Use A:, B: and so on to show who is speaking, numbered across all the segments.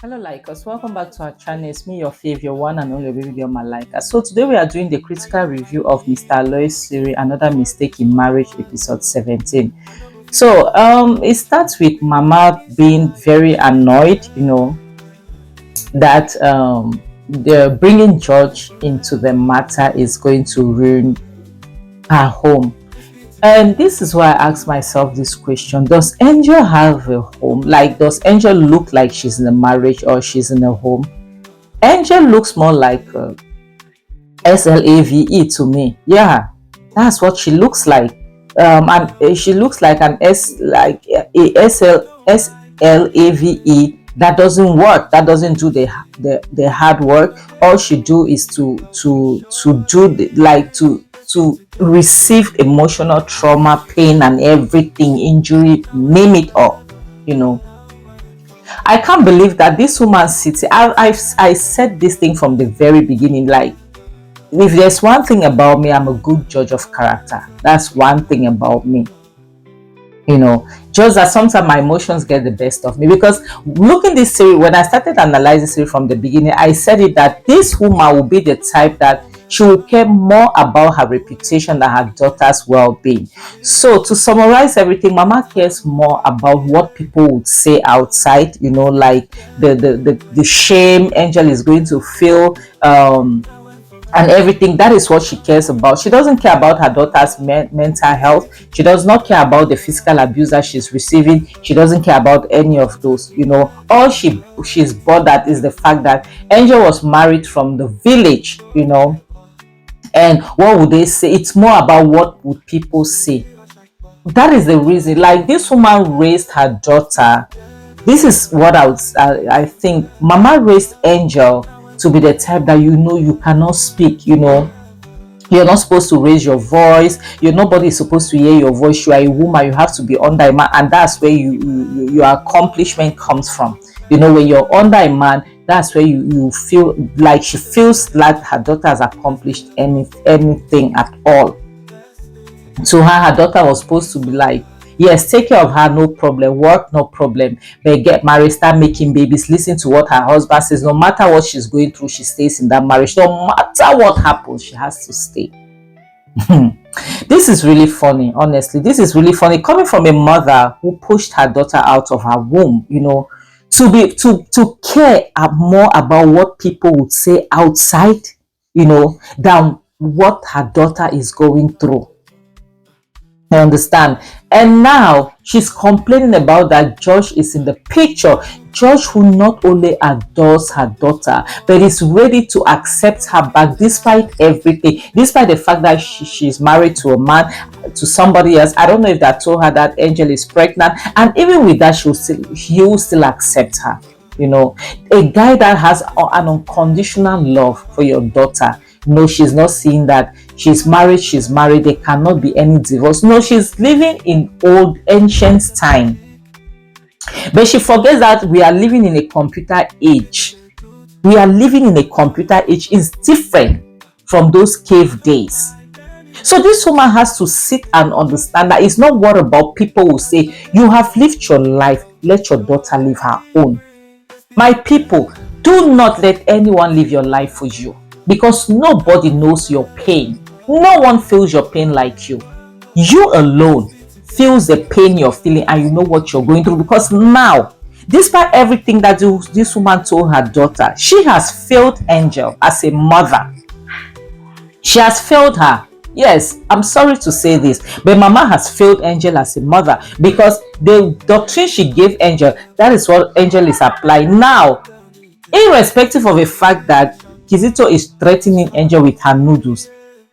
A: Hello Likers, welcome back to our channel. It's me, your favorite one and only baby girl Malika. So today we are doing the critical review of Mr. Aloy's series, Another Mistake in Marriage, episode 17. So it starts with Mama being very annoyed, that the bringing George into the matter is going to ruin her home. And this is why I ask myself this question. Does Angel have a home? Like, does Angel look like she's in a marriage or she's in a home? Angel looks more like SLAVE to me. Yeah, that's what she looks like. And she looks like an SLAVE that doesn't work, that doesn't do the hard work. All she do is to receive emotional trauma, pain and everything, injury, name it all. I can't believe that this woman sits. I said this thing from the very beginning. Like, if there's one thing about me, I'm a good judge of character. That's one thing about me. Just that sometimes my emotions get the best of me. Because looking this series, when I started analyzing this series from the beginning, I said it that this woman will be the type that she will care more about her reputation than her daughter's well-being. So to summarize everything, Mama cares more about what people would say outside, like the shame Angel is going to feel, and everything. That is what she cares about. She doesn't care about her daughter's mental health. She does not care about the physical abuse that she's receiving. She doesn't care about any of those. All she's bothered is the fact that Angel was married from the village, and what would they say? It's more about what would people say. That is the reason. Like, this woman raised her daughter. This is what I think. Mama raised Angel to be the type that you cannot speak. You're not supposed to raise your voice. Nobody is supposed to hear your voice. You are a woman. You have to be under a man, and that's where your accomplishment comes from. When you're under a man, that's where you feel like she feels like her daughter has accomplished anything at all. To her daughter was supposed to be like, yes, take care of her, no problem, work, no problem, but get married, start making babies, listen to what her husband says. No matter what she's going through, she stays in that marriage. No matter what happens, she has to stay. This is really funny, honestly. This is really funny coming from a mother who pushed her daughter out of her womb, to care more about what people would say outside, than what her daughter is going through. I understand. And now she's complaining about that George is in the picture. George, who not only adores her daughter, but is ready to accept her back despite everything, despite the fact that she's married to a man, to somebody else. I don't know if that told her that Angel is pregnant, and even with that, he will still accept her. A guy that has an unconditional love for your daughter. No, she's not seeing that. She's married, there cannot be any divorce. No, she's living in old ancient time. But she forgets that we are living in a computer age. We are living in a computer age. It's different from those cave days. So this woman has to sit and understand that it's not what about people will say. You have lived your life, let your daughter live her own. My people, do not let anyone live your life for you, because nobody knows your pain. No one feels your pain like you. You alone feels the pain you're feeling, and you know what you're going through. Because now, despite everything that this woman told her daughter, she has failed Angel as a mother. She has failed her. Yes, I'm sorry to say this, but Mama has failed Angel as a mother, because the doctrine she gave Angel, that is what Angel is applying now, irrespective of the fact that Kizito is threatening Angel with her noodles.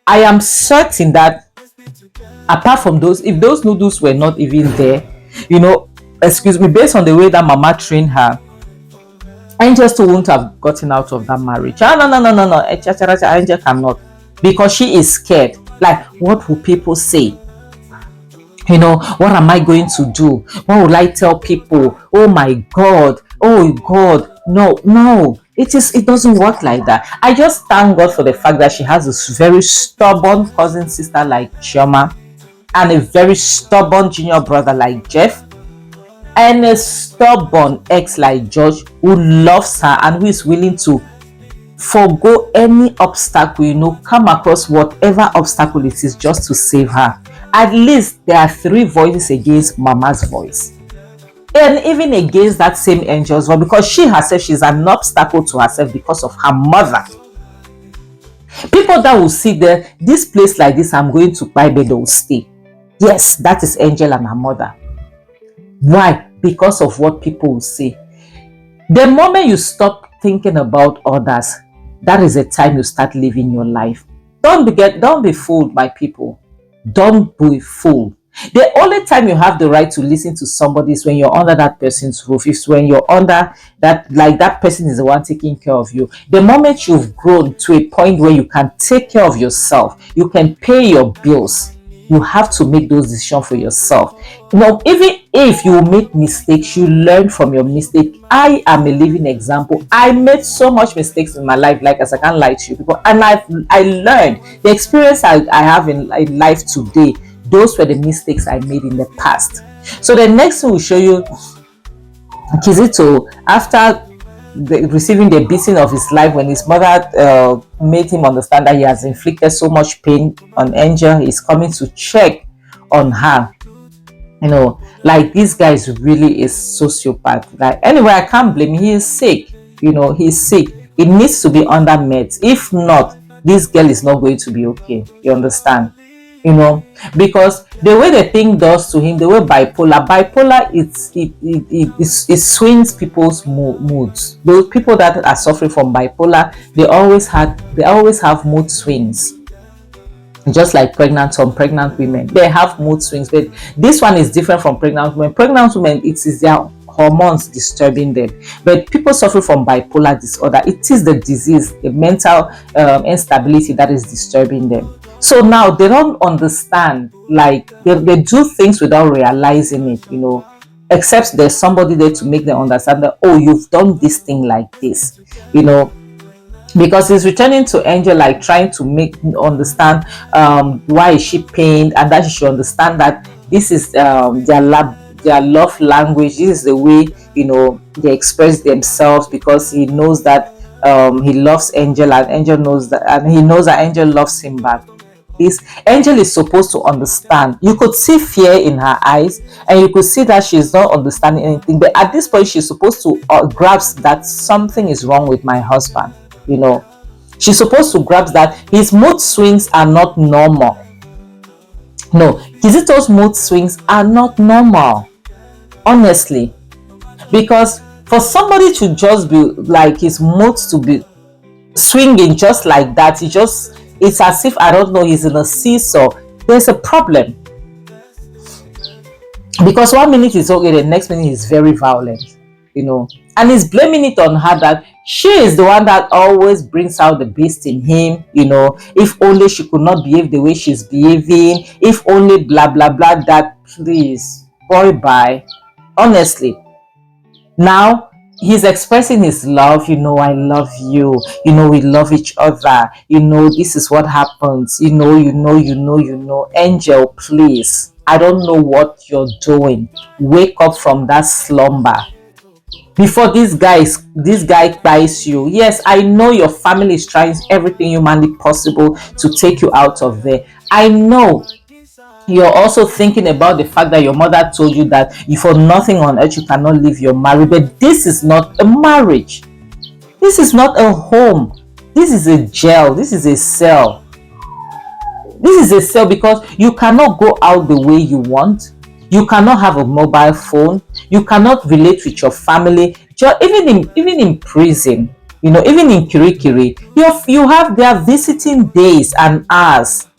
A: I am certain that apart from those, if those noodles were not even there, based on the way that Mama trained her, Angel still wouldn't have gotten out of that marriage. No. Angel cannot, because she is scared. Like, what will people say? What am I going to do? What will I tell people? Oh my God. No. It doesn't work like that. I just thank God for the fact that she has this very stubborn cousin sister like Chioma, and a very stubborn junior brother like Jeff. And a stubborn ex like George, who loves her and who is willing to forgo any obstacle, come across whatever obstacle it is just to save her. At least there are three voices against Mama's voice, and even against that same angel's voice, because she herself, she's an obstacle to herself because of her mother. People that will see this place like this, I'm going to buy, but they will stay. Yes, that is Angel and her mother. Why? Because of what people will say. The moment you stop thinking about others, that is the time you start living your life. Don't be fooled by people. Don't be fooled. The only time you have the right to listen to somebody is when you're under that person's roof. It's when you're under that, like that person is the one taking care of you. The moment you've grown to a point where you can take care of yourself, you can pay your bills, you have to make those decisions for yourself. Even if you make mistakes, you learn from your mistake. I am a living example. I made so much mistakes in my life, like, as I can't lie to you people, and I learned. The experience I have in life today, those were the mistakes I made in the past. So the next thing we'll show you, Kizito, after receiving the beating of his life, when his mother made him understand that he has inflicted so much pain on Angel, he's coming to check on her. Like, this guy is really a sociopath. Like, anyway, I can't blame him. He is sick. He's sick. It needs to be under meds. If not, this girl is not going to be okay. You understand? Because the way the thing does to him, the way bipolar, it swings people's moods. Those people that are suffering from bipolar, they always have mood swings. Just like some pregnant women, they have mood swings. But this one is different from pregnant women. Pregnant women, it is their hormones disturbing them. But people suffering from bipolar disorder, it is the disease, the mental instability that is disturbing them. So now they don't understand, like, they do things without realizing it, except there's somebody there to make them understand that, oh, you've done this thing like this, because he's returning to Angel, like, trying to make understand why is she pained, and that she should understand that this is their love language. This is the way they express themselves, because he knows that he loves Angel, and Angel knows that, and he knows that Angel loves him back. This Angel is supposed to understand. You could see fear in her eyes, and you could see that she's not understanding anything, but at this point she's supposed to grasp that something is wrong with my husband. She's supposed to grasp that his mood swings are not normal. No, Kizito's mood swings are not normal, honestly, because for somebody to just be like, his moods to be swinging just like that, it's as if, I don't know, he's in a seesaw. There's a problem, because 1 minute is okay, the next minute he's very violent, and he's blaming it on her, that she is the one that always brings out the beast in him. If only she could not behave the way she's behaving, if only blah blah blah. That, please, boy, bye. Honestly, now he's expressing his love. I love you. We love each other. This is what happens. Angel, please, I don't know what you're doing. Wake up from that slumber before this guy buys you. Yes, I know your family is trying everything humanly possible to take you out of there. I know you're also thinking about the fact that your mother told you that for nothing on earth you cannot leave your marriage. But this is not a marriage. This is not a home. This is a jail. This is a cell. This is a cell, because you cannot go out the way you want. You cannot have a mobile phone. You cannot relate with your family. Even in prison, even in Kirikiri, you have their visiting days and hours.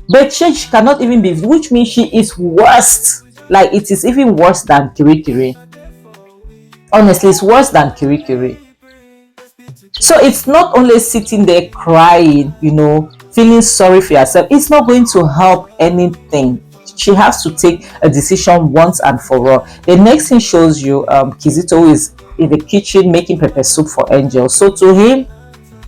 A: But she cannot even be, which means she is worse. Like, it is even worse than Kirikiri. Honestly, it's worse than Kirikiri. So it's not only sitting there crying, feeling sorry for yourself. It's not going to help anything. She has to take a decision once and for all. The next thing shows you Kizito is in the kitchen making pepper soup for Angel. So to him,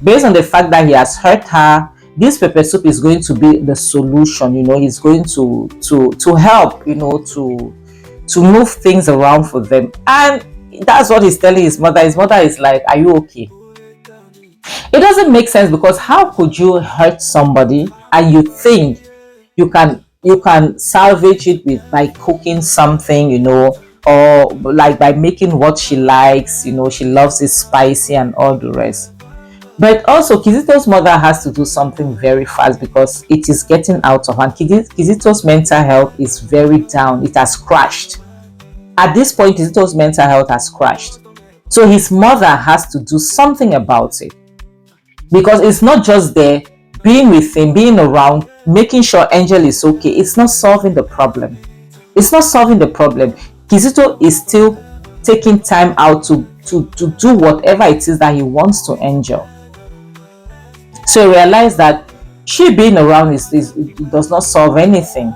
A: based on the fact that he has hurt her, this pepper soup is going to be the solution. He's going to help, to move things around for them. And that's what he's telling his mother. His mother is like, are you okay? It doesn't make sense, because how could you hurt somebody and you think you can salvage it with by cooking something, or like by making what she likes, she loves it spicy and all the rest. But also, Kizito's mother has to do something very fast, because it is getting out of hand. Kizito's mental health is very down. It has crashed. At this point, Kizito's mental health has crashed. So his mother has to do something about it. Because it's not just there, being with him, being around, making sure Angel is okay. It's not solving the problem. It's not solving the problem. Kizito is still taking time out to do whatever it is that he wants to Angel. So he realized that she being around it does not solve anything.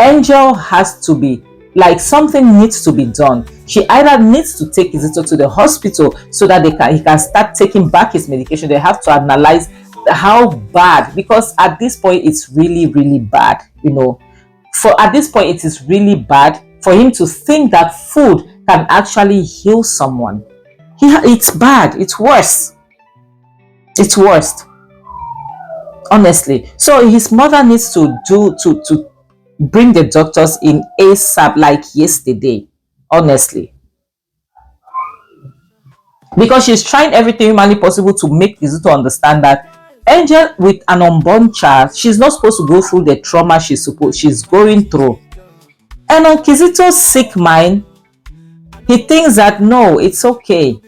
A: Angel has to be, like, something needs to be done. She either needs to take Kizito to the hospital so that he can start taking back his medication. They have to analyze how bad, because at this point it's really, really bad. At this point it is really bad for him to think that food can actually heal someone. It's bad. It's worse. It's worst, honestly. So his mother needs to bring the doctors in ASAP, like yesterday, honestly, because she's trying everything humanly possible to make Kizito understand that Angel, with an unborn child, she's not supposed to go through the trauma she's going through. And on Kizito's sick mind, he thinks that no, it's okay,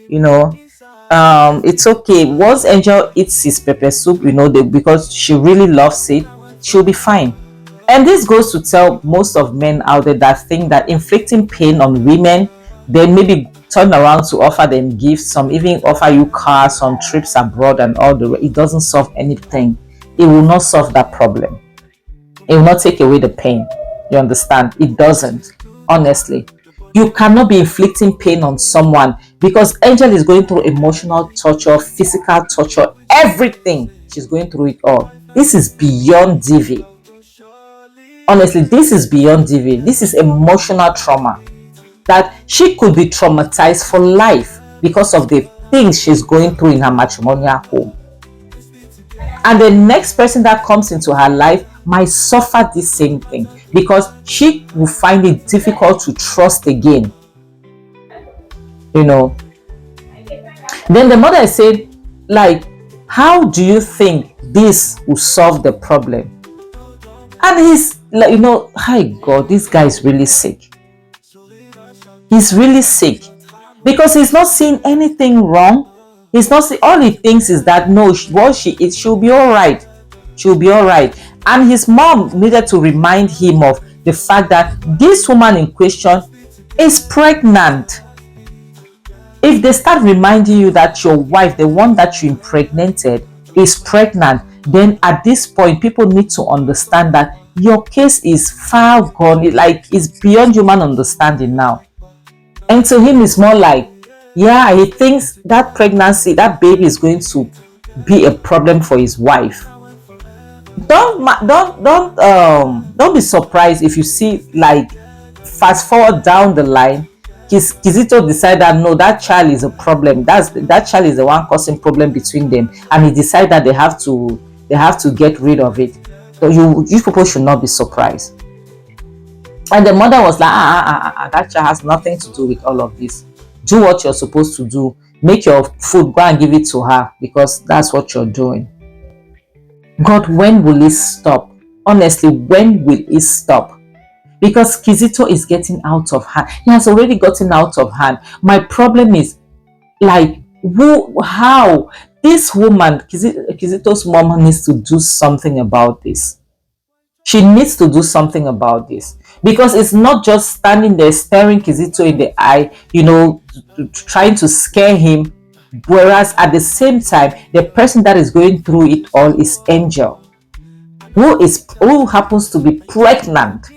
A: it's okay. Once Angel eats his pepper soup, because she really loves it, she'll be fine. And this goes to tell most of men out there that think that inflicting pain on women, they maybe turn around to offer them gifts, some even offer you cars, some trips abroad and all the rest. It doesn't solve anything. It will not solve that problem. It will not take away the pain. You understand? It doesn't, honestly. You cannot be inflicting pain on someone, because Angel is going through emotional torture, physical torture, everything. She's going through it all. This is beyond DV. Honestly, this is beyond DV. This is emotional trauma, that she could be traumatized for life because of the things she's going through in her matrimonial home. And the next person that comes into her life might suffer the same thing, because she will find it difficult to trust again. Then the mother said, like, how do you think this will solve the problem? And he's like, hi God, this guy is really sick. He's really sick, because he's not seeing anything wrong. He's not seeing, all he thinks is that no, what she is, she'll be all right. She'll be all right. And his mom needed to remind him of the fact that this woman in question is pregnant. If they start reminding you that your wife, the one that you impregnated, is pregnant, then at this point, people need to understand that your case is far gone. It's beyond human understanding now. And to him, it's more like, yeah, he thinks that pregnancy, that baby is going to be a problem for his wife. Don't be surprised if you see, like, fast forward down the line, Kizito decided that no, that child is a problem. That child is the one causing problem between them, and he decided that they have to get rid of it. So you people should not be surprised. And the mother was like, that child has nothing to do with all of this. Do what you're supposed to do. Make your food, go and give it to her, because that's what you're doing. God, when will it stop? Honestly, when will it stop? Because Kizito is getting out of hand. He has already gotten out of hand. My problem is, like, how this woman, Kizito's mom, needs to do something about this. She needs to do something about this, because it's not just standing there staring Kizito in the eye, trying to scare him, whereas at the same time, the person that is going through it all is Angel, who happens to be pregnant.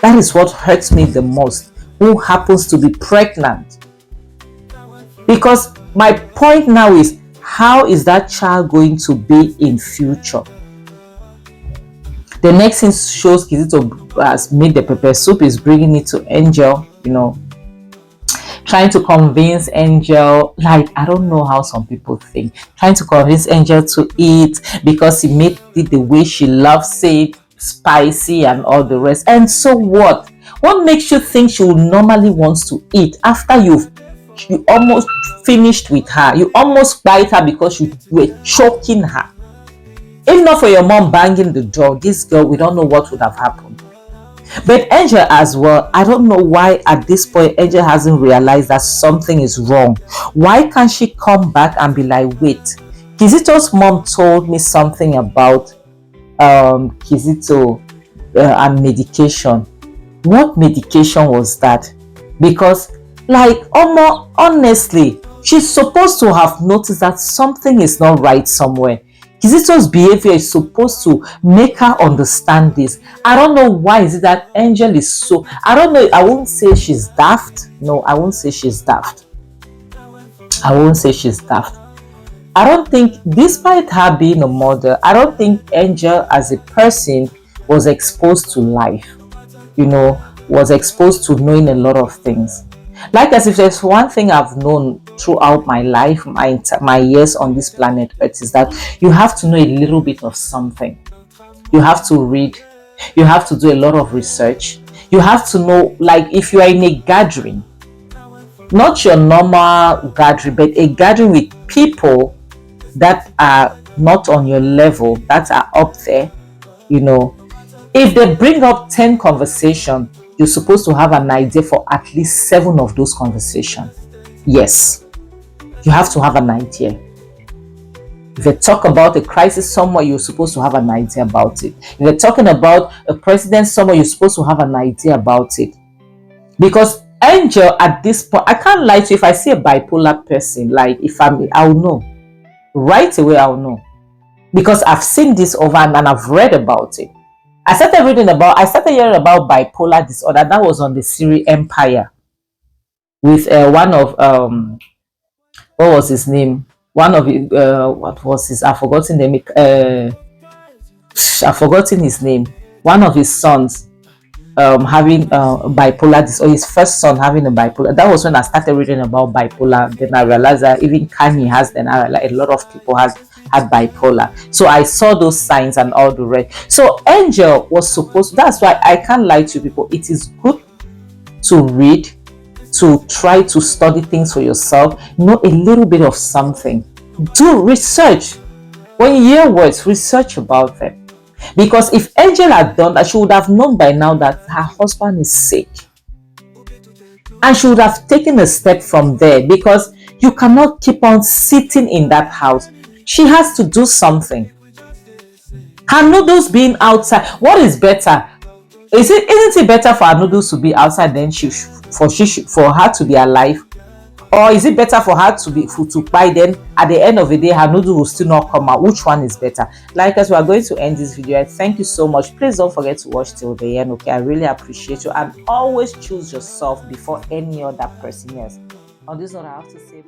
A: That is what hurts me the most. Who happens to be pregnant? Because my point now is, how is that child going to be in future? The next thing shows Kizito has made the pepper soup, is bringing it to Angel, trying to convince Angel, like, I don't know how some people think, trying to convince Angel to eat because he made it the way she loves it, spicy and all the rest. And so what? What makes you think she would normally wants to eat after you almost finished with her? You almost bite her because you were choking her. If not for your mom banging the door, this girl, we don't know what would have happened. But Angel as well, I don't know why at this point Angel hasn't realized that something is wrong. Why can't she come back and be like, wait, Kizito's mom told me something about Kizito and medication. What medication was that? Because, like, almost honestly, she's supposed to have noticed that something is not right somewhere. Kizito's behavior is supposed to make her understand this. I don't know why is it that Angel is so, I don't know, I won't say she's daft. No, I won't say she's daft. I won't say she's daft. I don't think, despite her being a mother, I don't think Angel as a person was exposed to life, was exposed to knowing a lot of things. Like, as if there's one thing I've known throughout my life, my years on this planet Earth, is that you have to know a little bit of something. You have to read. You have to do a lot of research. You have to know, like, if you are in a gathering, not your normal gathering, but a gathering with people that are not on your level, that are up there, if they bring up 10 conversations, you're supposed to have an idea for at least 7 of those conversations. Yes, you have to have an idea. If they talk about a crisis somewhere, you're supposed to have an idea about it. If they're talking about a president somewhere, you're supposed to have an idea about it. Because Angel, at this point, I can't lie to you, if I see a bipolar person, like, I'll know. Right away, I'll know. Because I've seen this over and I've read about it. I started hearing about bipolar disorder. That was on the series Empire with one of what was his name? One of what was his? I've forgotten his name. One of his sons having bipolar disorder. His first son having a bipolar. That was when I started reading about bipolar. Then I realized that even Kanye has. Then I realized a lot of people had bipolar. So I saw those signs and all the rest. So Angel was supposed, that's why I can't lie to people. It is good to read, to try to study things for yourself, know a little bit of something. Do research. When you hear words, research about them. Because if Angel had done that, she would have known by now that her husband is sick. And she would have taken a step from there, because you cannot keep on sitting in that house. She has to do something. Her noodles being outside, what is better? Isn't it better for her noodles to be outside than for her to be alive? Or is it better for her to buy them? At the end of the day, her noodle will still not come out. Which one is better? Like, as we are going to end this video, I thank you so much. Please don't forget to watch till the end. Okay, I really appreciate you, and always choose yourself before any other person else. On this note, I have to say